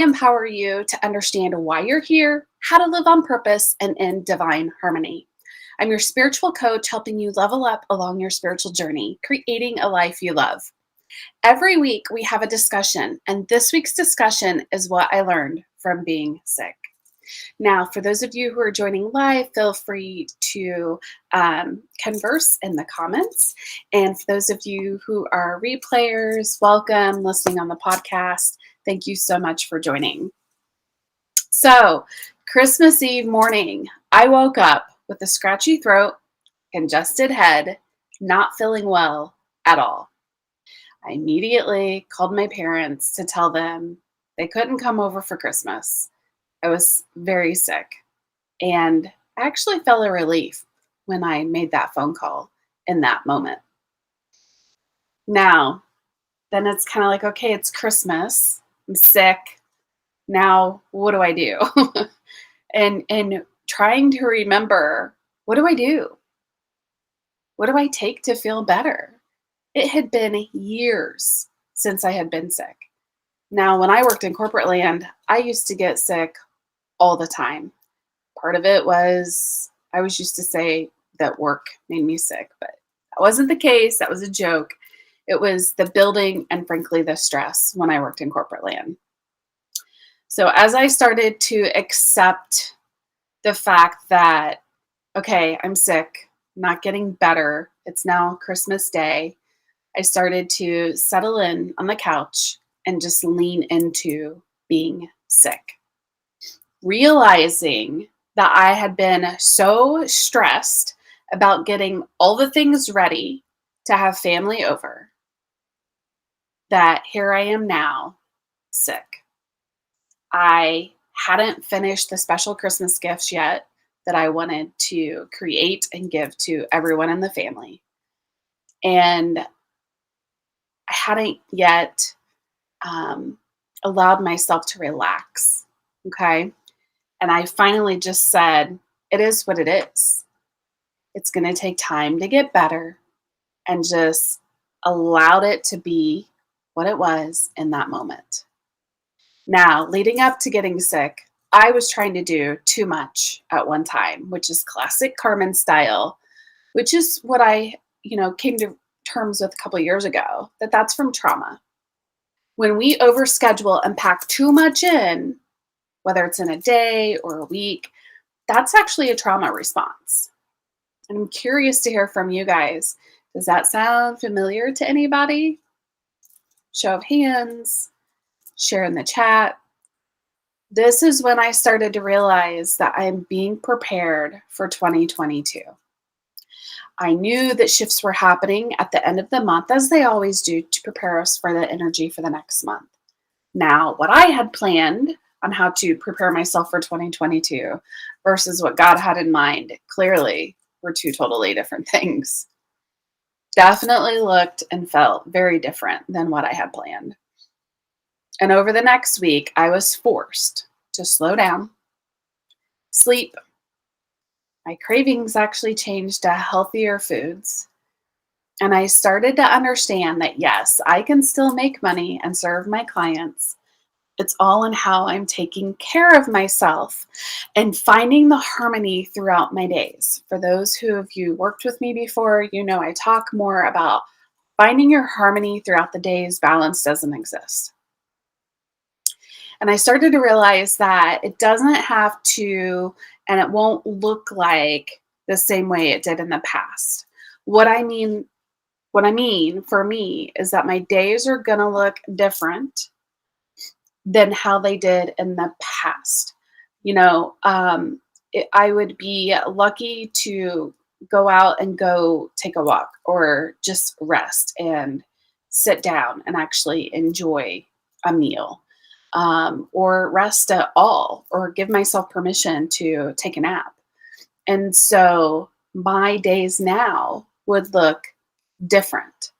empower you to understand why you're here, how to live on purpose, and in divine harmony. I'm your spiritual coach, helping you level up along your spiritual journey, creating a life you love. Every week, we have a discussion, and this week's discussion is what I learned from being sick. Now, for those of you who are joining live, feel free to converse in the comments. And for those of you who are replayers, welcome, listening on the podcast. Thank you so much for joining. So, Christmas Eve morning, I woke up with a scratchy throat, congested head, not feeling well at all. I immediately called my parents to tell them they couldn't come over for Christmas. I was very sick, and I actually felt a relief when I made that phone call in that moment. Now, then it's kind of like, okay, it's Christmas. I'm sick. Now, what do I do? and trying to remember, what do I do? What do I take to feel better? It had been years since I had been sick. Now, when I worked in corporate land, I used to get sick all the time. Part of it was I always used to say that work made me sick, but that wasn't the case. That was a joke. It was the building and, frankly, the stress when I worked in corporate land. So as I started to accept the fact that, okay, I'm sick, not getting better, it's now Christmas Day, I started to settle in on the couch and just lean into being sick. Realizing that I had been so stressed about getting all the things ready to have family over that here I am now, sick. I hadn't finished the special Christmas gifts yet that I wanted to create and give to everyone in the family. And I hadn't yet allowed myself to relax. Okay. And I finally just said, it is what it is. It's going to take time to get better, and just allowed it to be what it was in that moment. Now, leading up to getting sick, I was trying to do too much at one time, which is classic Carmen style, which is what I, came to terms with a couple of years ago, that's from trauma. When we overschedule and pack too much in, whether it's in a day or a week, that's actually a trauma response. And I'm curious to hear from you guys. Does that sound familiar to anybody? Show of hands, share in the chat. This is when I started to realize that I'm being prepared for 2022. I knew that shifts were happening at the end of the month, as they always do, to prepare us for the energy for the next month. Now, what I had planned on how to prepare myself for 2022 versus what God had in mind, clearly were two totally different things. Definitely looked and felt very different than what I had planned. And over the next week, I was forced to slow down, sleep. My cravings actually changed to healthier foods. And I started to understand that, yes, I can still make money and serve my clients. It's all in how I'm taking care of myself and finding the harmony throughout my days. For those who have worked with me before, I talk more about finding your harmony throughout the days. Balance doesn't exist. And I started to realize that it doesn't have to, and it won't look like the same way it did in the past. What I mean for me is that my days are going to look different than how they did in the past. I would be lucky to go out and go take a walk or just rest and sit down and actually enjoy a meal, or rest at all, or give myself permission to take a nap. And so my days now would look different.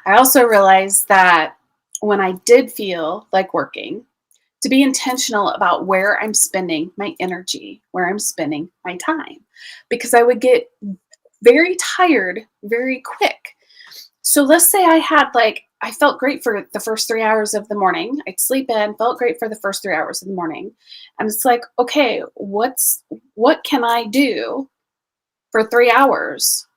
I also realized that when I did feel like working, to be intentional about where I'm spending my energy, where I'm spending my time, because I would get very tired very quick. So let's say I had like I felt great for the first 3 hours of the morning. I'd sleep in, felt great for the first 3 hours of the morning. And it's like, okay, what can I do for 3 hours?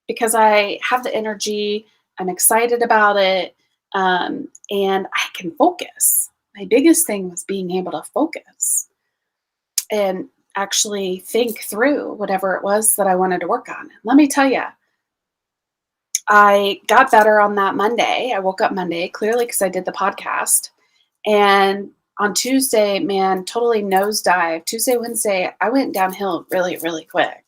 Because I have the energy, I'm excited about it, and I can focus. My biggest thing was being able to focus and actually think through whatever it was that I wanted to work on. Let me tell you, I got better on that Monday. I woke up Monday clearly because I did the podcast. And on Tuesday, man, totally nosedive. Tuesday, Wednesday, I went downhill really, really quick.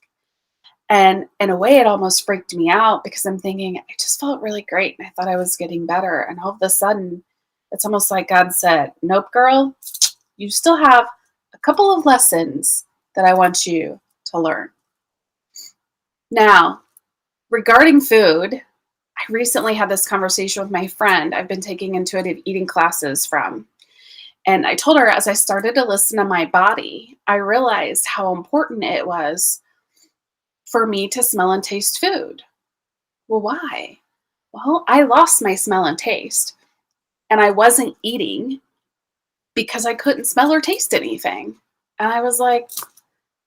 And in a way, it almost freaked me out because I'm thinking, I just felt really great and I thought I was getting better. And all of a sudden, it's almost like God said, nope, girl, you still have a couple of lessons that I want you to learn. Now, regarding food, I recently had this conversation with my friend I've been taking intuitive eating classes from. And I told her as I started to listen to my body, I realized how important it was for me to smell and taste food. Well, why? Well, I lost my smell and taste, and I wasn't eating because I couldn't smell or taste anything. And I was like,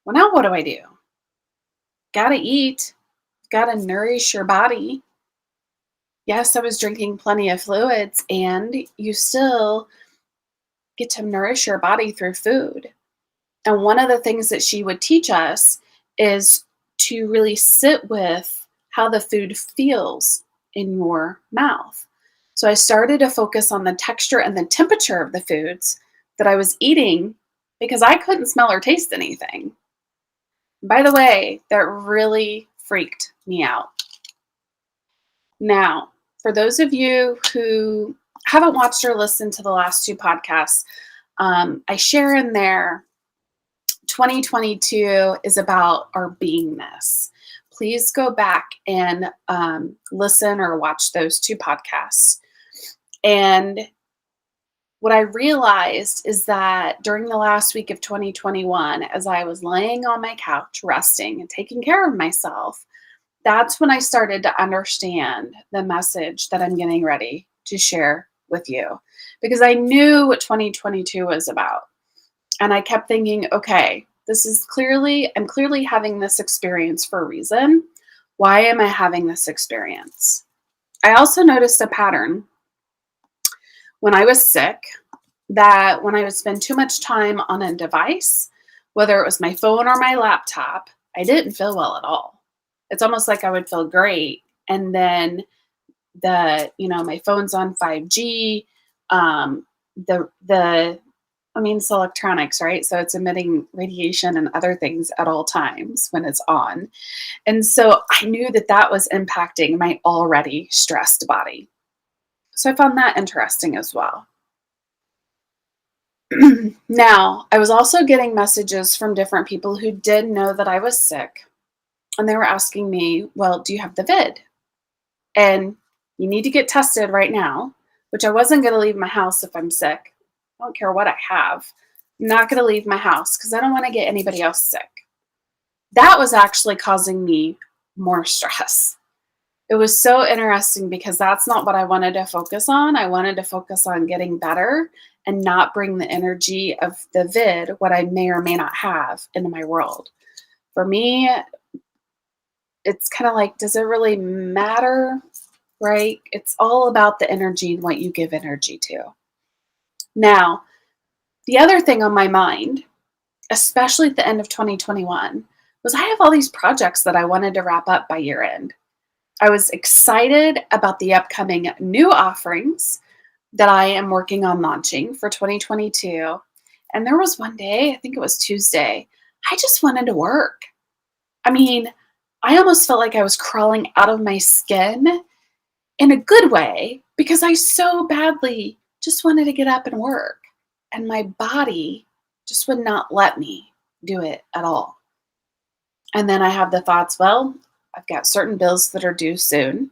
well, now what do I do? Gotta eat, gotta nourish your body. Yes, I was drinking plenty of fluids, and you still get to nourish your body through food. And one of the things that she would teach us is to really sit with how the food feels in your mouth. So I started to focus on the texture and the temperature of the foods that I was eating because I couldn't smell or taste anything. By the way, that really freaked me out. Now, for those of you who haven't watched or listened to the last two podcasts, I share in there 2022 is about our beingness. Please go back and listen or watch those two podcasts. And what I realized is that during the last week of 2021, as I was laying on my couch, resting and taking care of myself, that's when I started to understand the message that I'm getting ready to share with you. Because I knew what 2022 was about. And I kept thinking, okay, I'm clearly having this experience for a reason. Why am I having this experience? I also noticed a pattern when I was sick that when I would spend too much time on a device, whether it was my phone or my laptop, I didn't feel well at all. It's almost like I would feel great. And then my phone's on 5G, it's electronics, right? So it's emitting radiation and other things at all times when it's on. And so I knew that that was impacting my already stressed body. So I found that interesting as well. Now, I was also getting messages from different people who did know that I was sick. And they were asking me, well, do you have the vid? And you need to get tested right now, which I wasn't going to leave my house if I'm sick. I don't care what I have. I'm not going to leave my house because I don't want to get anybody else sick. That was actually causing me more stress. It was so interesting because that's not what I wanted to focus on. I wanted to focus on getting better and not bring the energy of the vid, what I may or may not have, into my world. For me, it's kind of like, does it really matter? Right? It's all about the energy and what you give energy to. Now, the other thing on my mind, especially at the end of 2021, was I have all these projects that I wanted to wrap up by year end. I was excited about the upcoming new offerings that I am working on launching for 2022. And there was one day, I think it was Tuesday, I just wanted to work. I mean, I almost felt like I was crawling out of my skin in a good way because I so badly just wanted to get up and work. And my body just would not let me do it at all. And then I have the thoughts, well, I've got certain bills that are due soon.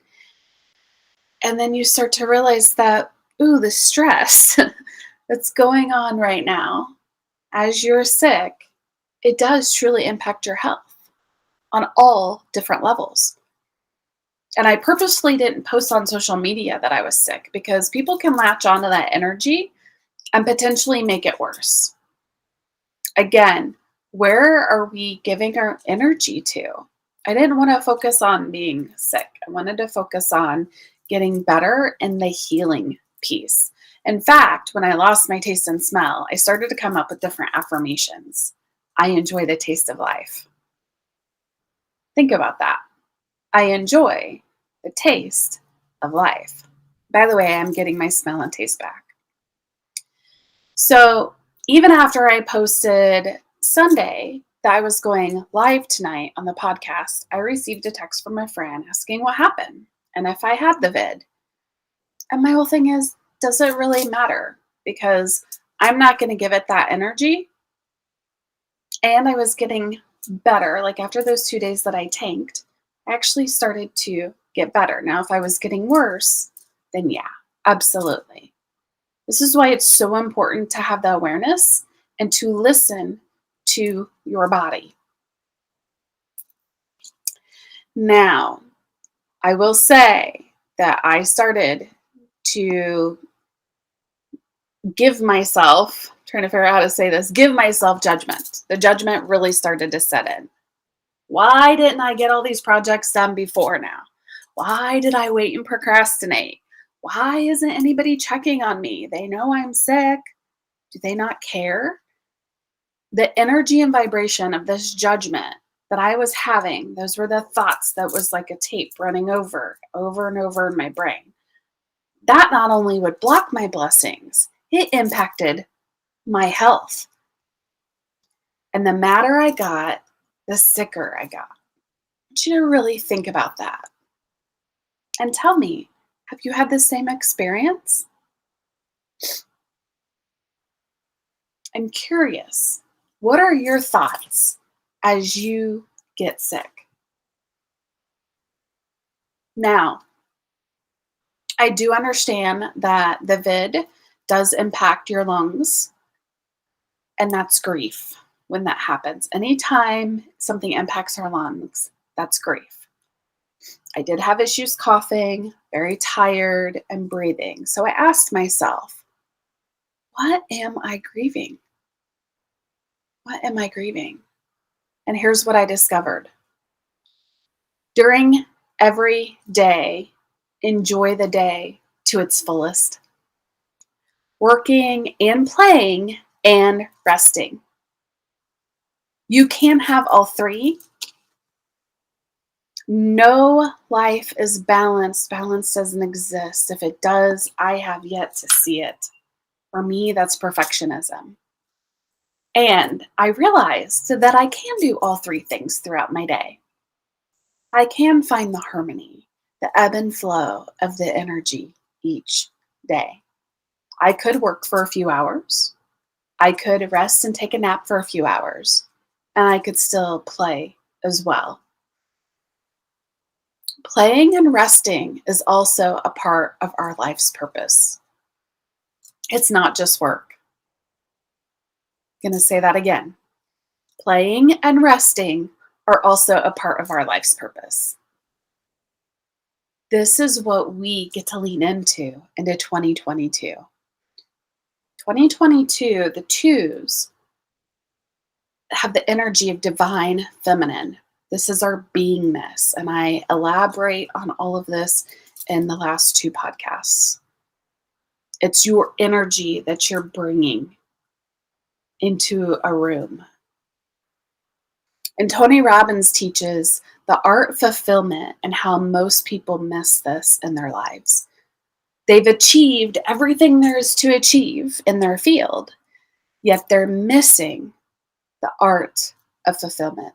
And then you start to realize that, the stress that's going on right now as you're sick, it does truly impact your health on all different levels. And I purposely didn't post on social media that I was sick because people can latch onto that energy and potentially make it worse. Again, where are we giving our energy to? I didn't want to focus on being sick. I wanted to focus on getting better and the healing piece. In fact, when I lost my taste and smell, I started to come up with different affirmations. I enjoy the taste of life. Think about that. I enjoy the taste of life. By the way, I'm getting my smell and taste back. So even after I posted Sunday that I was going live tonight on the podcast, I received a text from a friend asking what happened and if I had the vid. And my whole thing is, does it really matter? Because I'm not going to give it that energy. And I was getting better. Like after those 2 days that I tanked, I actually started to get better. Now, if I was getting worse, then yeah, absolutely. This is why it's so important to have the awareness and to listen to your body. Now, I will say that I started to give myself, trying to figure out how to say this, give myself judgment. The judgment really started to set in. Why didn't I get all these projects done before now? Why did I wait and procrastinate? Why isn't anybody checking on me? They know I'm sick. Do they not care? The energy and vibration of this judgment that I was having, those were the thoughts that was like a tape running over and over in my brain. That not only would block my blessings, it impacted my health. And the madder I got, the sicker I got. I want you to really think about that. And tell me, have you had the same experience? I'm curious. What are your thoughts as you get sick? Now, I do understand that the vid does impact your lungs, and that's grief when that happens. Anytime something impacts our lungs, that's grief. I did have issues coughing, very tired, and breathing. So I asked myself, what am I grieving? What am I grieving? And here's what I discovered. During every day, enjoy the day to its fullest. Working and playing and resting. You can have all three. No life is balanced. Balance doesn't exist. If it does, I have yet to see it. For me, that's perfectionism. And I realized that I can do all three things throughout my day. I can find the harmony, the ebb and flow of the energy each day. I could work for a few hours. I could rest and take a nap for a few hours. And I could still play as well. Playing and resting is also a part of our life's purpose. It's not just work. I'm going to say that again. Playing and resting are also a part of our life's purpose. This is what we get to lean into 2022. 2022, the twos have the energy of divine feminine. This is our beingness. And I elaborate on all of this in the last two podcasts. It's your energy that you're bringing into a room. And Tony Robbins teaches the art of fulfillment and how most people miss this in their lives. They've achieved everything there is to achieve in their field, yet they're missing the art of fulfillment.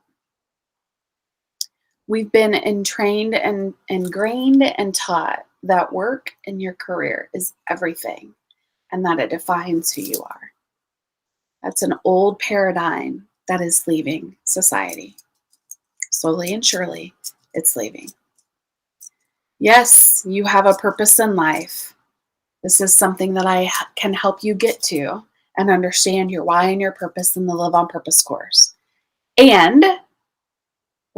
We've been entrained and ingrained and taught that work in your career is everything and that it defines who you are. That's an old paradigm that is leaving society. Slowly and surely, it's leaving. Yes, you have a purpose in life. This is something that I can help you get to and understand your why and your purpose in the Live on Purpose course. And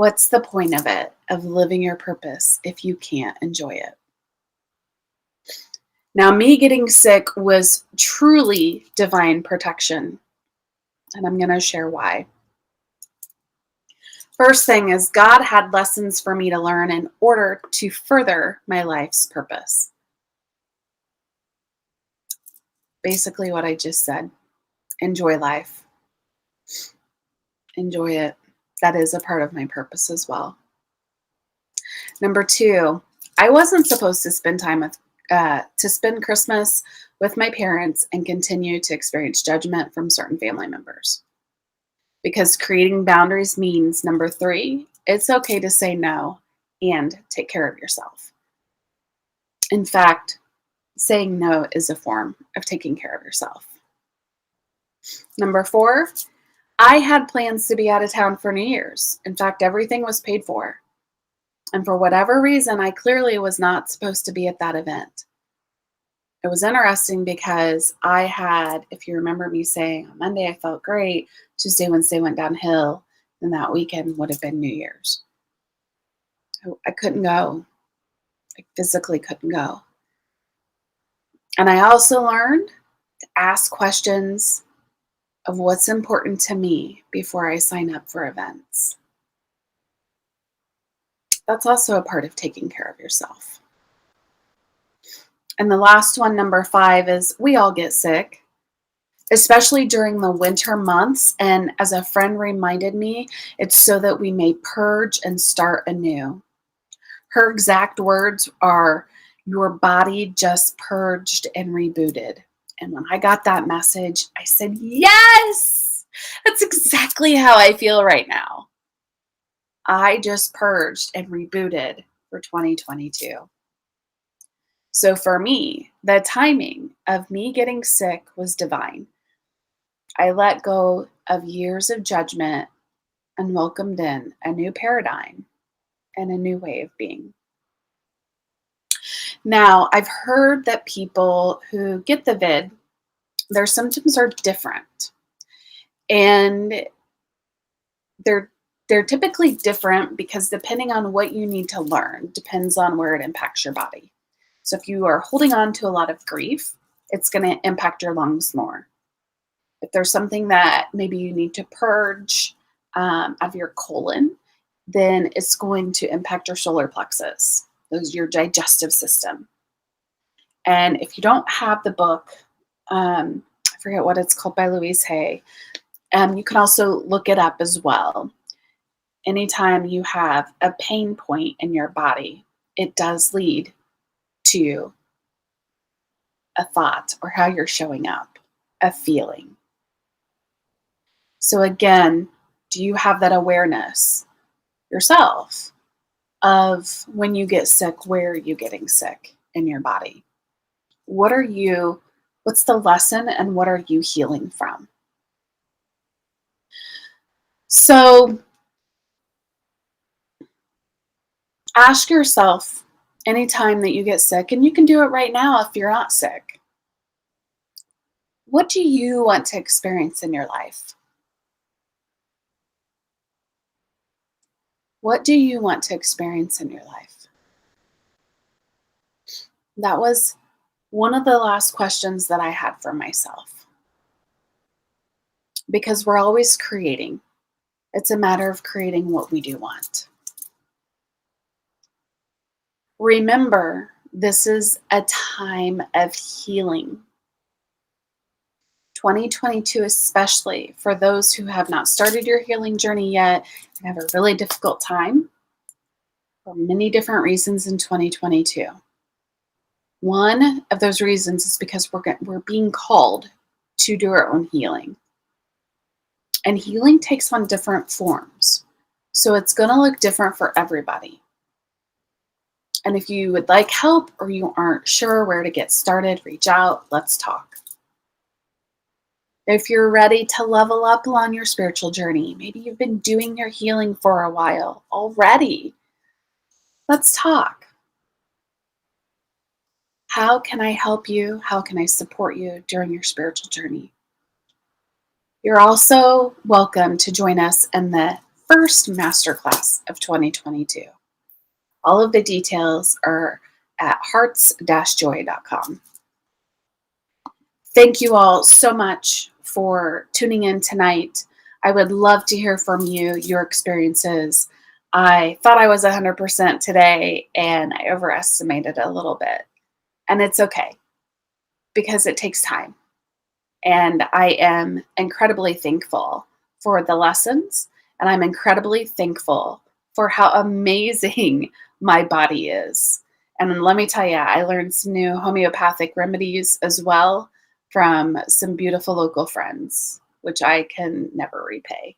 What's the point of it, of living your purpose, if you can't enjoy it? Now, me getting sick was truly divine protection, and I'm going to share why. First thing is, God had lessons for me to learn in order to further my life's purpose. Basically, what I just said. Enjoy life. Enjoy it. That is a part of my purpose as well. Number two, I wasn't supposed to spend Christmas with my parents and continue to experience judgment from certain family members. Because creating boundaries means, number three, it's okay to say no and take care of yourself. In fact, saying no is a form of taking care of yourself. Number four, I had plans to be out of town for New Year's. In fact, everything was paid for. And for whatever reason, I clearly was not supposed to be at that event. It was interesting because I had, if you remember me saying on Monday, I felt great. Tuesday, Wednesday went downhill. And that weekend would have been New Year's. So I couldn't go. I physically couldn't go. And I also learned to ask questions of what's important to me before I sign up for events. That's also a part of taking care of yourself. And the last one, number five, is we all get sick, especially during the winter months. And as a friend reminded me, it's so that we may purge and start anew. Her exact words are, your body just purged and rebooted. And when I got that message, I said, yes, that's exactly how I feel right now. I just purged and rebooted for 2022. So for me, the timing of me getting sick was divine. I let go of years of judgment and welcomed in a new paradigm and a new way of being. Now, I've heard that people who get the vid, their symptoms are different. And they're typically different because depending on what you need to learn depends on where it impacts your body. So if you are holding on to a lot of grief, it's going to impact your lungs more. If there's something that maybe you need to purge out of your colon, then it's going to impact your solar plexus, your digestive system. And if you don't have the book, I forget what it's called, by Louise Hay, you can also look it up as well. Anytime you have a pain point in your body, it does lead to a thought or how you're showing up, a feeling. So again, do you have that awareness yourself of when you get sick, where are you getting sick in your body? What's the lesson and what are you healing from? So ask yourself anytime that you get sick, and you can do it right now if you're not sick, what do you want to experience in your life? What do you want to experience in your life? That was one of the last questions that I had for myself. Because we're always creating. It's a matter of creating what we do want. Remember, this is a time of healing. 2022, especially for those who have not started your healing journey yet and have a really difficult time for many different reasons in 2022. One of those reasons is because we're being called to do our own healing. And healing takes on different forms. So it's going to look different for everybody. And if you would like help or you aren't sure where to get started, reach out. Let's talk. If you're ready to level up along your spiritual journey, maybe you've been doing your healing for a while already, let's talk. How can I help you? How can I support you during your spiritual journey? You're also welcome to join us in the first masterclass of 2022. All of the details are at hearts-joy.com. Thank you all so much for tuning in tonight. I would love to hear from you, your experiences. I thought I was 100% today, and I overestimated a little bit. And it's okay, because it takes time. And I am incredibly thankful for the lessons, and I'm incredibly thankful for how amazing my body is. And let me tell you, I learned some new homeopathic remedies as well from some beautiful local friends, which I can never repay.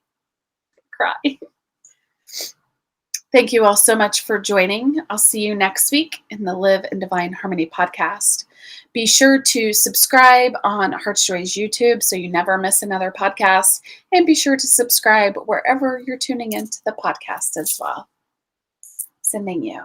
Cry. Thank you all so much for joining. I'll see you next week in the Live in Divine Harmony podcast. Be sure to subscribe on Hearts Joy's YouTube so you never miss another podcast. And be sure to subscribe wherever you're tuning into the podcast as well. Sending you